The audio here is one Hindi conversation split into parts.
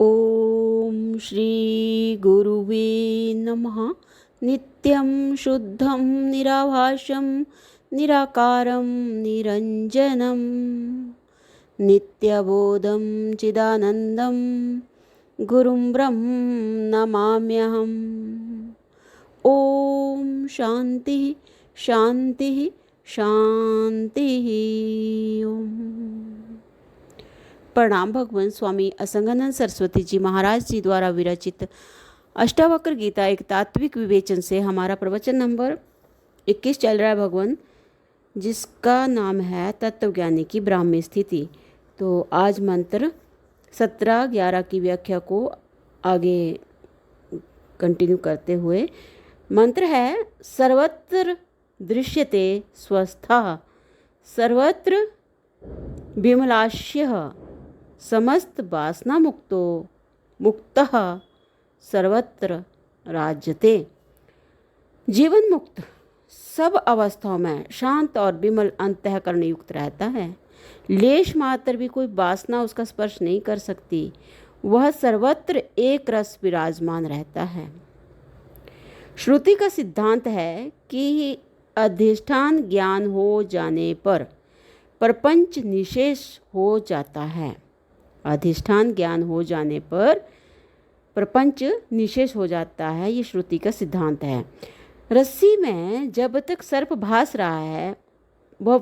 ओम श्री गुरुवे नमः। नित्यं शुद्धं निराभासं निराकारं निरञ्जनं नित्यबोधं चिदानन्दं गुरुं ब्रह्म नमाम्यहम्। ओम शांति शांति शांति। ओम। प्रणाम। भगवान स्वामी असंगानंद सरस्वती जी महाराज जी द्वारा विरचित अष्टावक्र गीता एक तात्विक विवेचन से हमारा प्रवचन नंबर 21 चल रहा है भगवान, जिसका नाम है तत्वज्ञानी की ब्राह्मी स्थिति। तो आज मंत्र 17-11 की व्याख्या को आगे कंटिन्यू करते हुए मंत्र है, सर्वत्र दृश्यते स्वस्थः सर्वत्र विमलास्यः समस्त वासना मुक्तः सर्वत्र राज्यते। जीवन मुक्त सब अवस्थाओं में शांत और विमल अंतःकरण युक्त रहता है। लेश मात्र भी कोई वासना उसका स्पर्श नहीं कर सकती। वह सर्वत्र एक रस विराजमान रहता है। श्रुति का सिद्धांत है कि अधिष्ठान ज्ञान हो जाने पर प्रपंच निशेष हो जाता है। अधिष्ठान ज्ञान हो जाने पर प्रपंच निशेष हो जाता है, ये श्रुति का सिद्धांत है। रस्सी में जब तक सर्प भास रहा है वह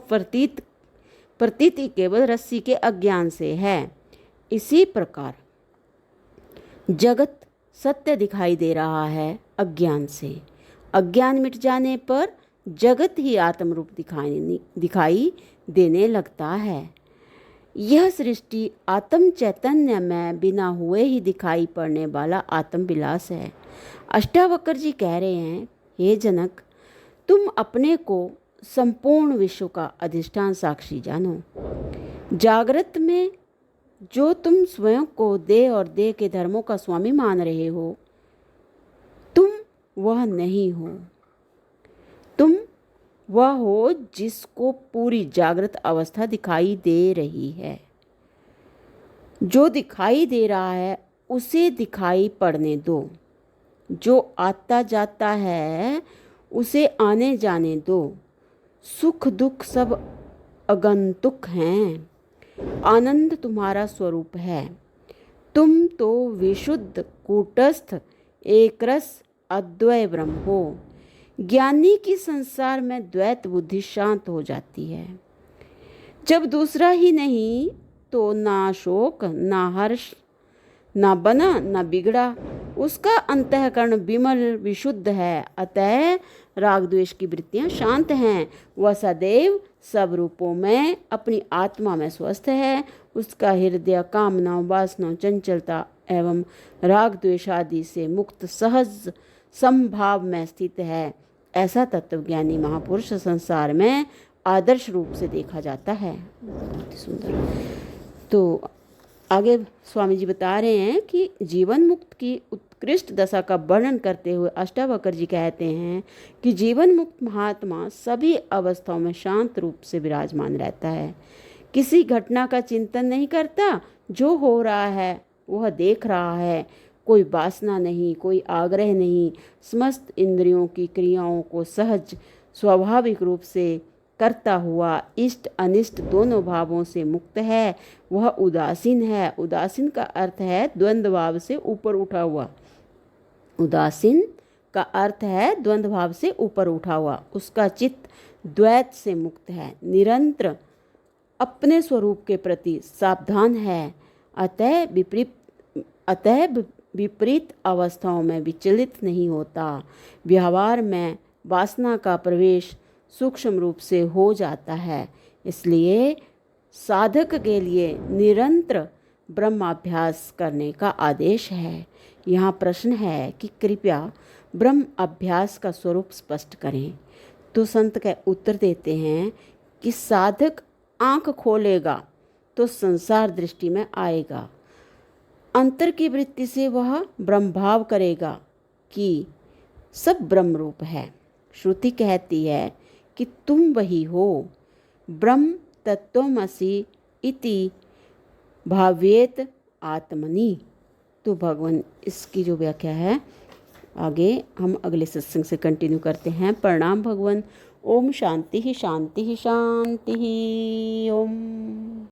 प्रतीति केवल रस्सी के अज्ञान से है। इसी प्रकार जगत सत्य दिखाई दे रहा है अज्ञान से। अज्ञान मिट जाने पर जगत ही आत्मरूप दिखाई देने लगता है। यह सृष्टि आत्म चैतन्य में बिना हुए ही दिखाई पड़ने वाला आत्म विलास है। अष्टावक्र जी कह रहे हैं, हे जनक, तुम अपने को संपूर्ण विश्व का अधिष्ठान साक्षी जानो। जागृत में जो तुम स्वयं को देह और देह के धर्मों का स्वामी मान रहे हो, तुम वह नहीं हो। तुम वह हो जिसको पूरी जागृत अवस्था दिखाई दे रही है। जो दिखाई दे रहा है उसे दिखाई पड़ने दो। जो आता जाता है उसे आने जाने दो। सुख दुख सब आगंतुक हैं। आनंद तुम्हारा स्वरूप है। तुम तो विशुद्ध कूटस्थ एकरस अद्वय ब्रह्म हो। ज्ञानी की संसार में द्वैत बुद्धि शांत हो जाती है। जब दूसरा ही नहीं तो ना शोक ना हर्ष ना बना ना बिगड़ा। उसका अंतःकरण विमल विशुद्ध है। अतः राग द्वेष की वृत्तियां शांत हैं। वह सदैव सब रूपों में अपनी आत्मा में स्वस्थ है। उसका हृदय कामना वासना चंचलता एवं राग द्वेष आदि से मुक्त सहज समभाव में स्थित है। ऐसा तत्वज्ञानी महापुरुष संसार में आदर्श रूप से देखा जाता है। बहुत ही सुंदर। तो आगे स्वामी जी बता रहे हैं कि जीवन मुक्त की उत्कृष्ट दशा का वर्णन करते हुए अष्टावक्र जी कहते हैं कि जीवन मुक्त महात्मा सभी अवस्थाओं में शांत रूप से विराजमान रहता है। किसी घटना का चिंतन नहीं करता। जो हो रहा है वह देख रहा है। कोई वासना नहीं, कोई आग्रह नहीं। समस्त इंद्रियों की क्रियाओं को सहज स्वाभाविक रूप से करता हुआ इष्ट अनिष्ट दोनों भावों से मुक्त है। वह उदासीन है। उदासीन का अर्थ है द्वंद्व भाव से ऊपर उठा हुआ। उदासीन का अर्थ है द्वंद्व भाव से ऊपर उठा हुआ। उसका चित्त द्वैत से मुक्त है। निरंतर अपने स्वरूप के प्रति सावधान है। अतः विपरीत अवस्थाओं में विचलित नहीं होता। व्यवहार में वासना का प्रवेश सूक्ष्म रूप से हो जाता है। इसलिए साधक के लिए निरंतर ब्रह्माभ्यास करने का आदेश है। यहाँ प्रश्न है कि कृपया ब्रह्म अभ्यास का स्वरूप स्पष्ट करें। तो संत का उत्तर देते हैं कि साधक आंख खोलेगा तो संसार दृष्टि में आएगा। अंतर की वृत्ति से वह ब्रह्मभाव करेगा कि सब ब्रह्म रूप है। श्रुति कहती है कि तुम वही हो। ब्रह्म तत्त्वमसि इति भाव्येत आत्मनि। तो भगवान इसकी जो व्याख्या है आगे हम अगले सत्संग से कंटिन्यू करते हैं। प्रणाम भगवान। ओम शांति ही शांति ही शांति ही। ओम।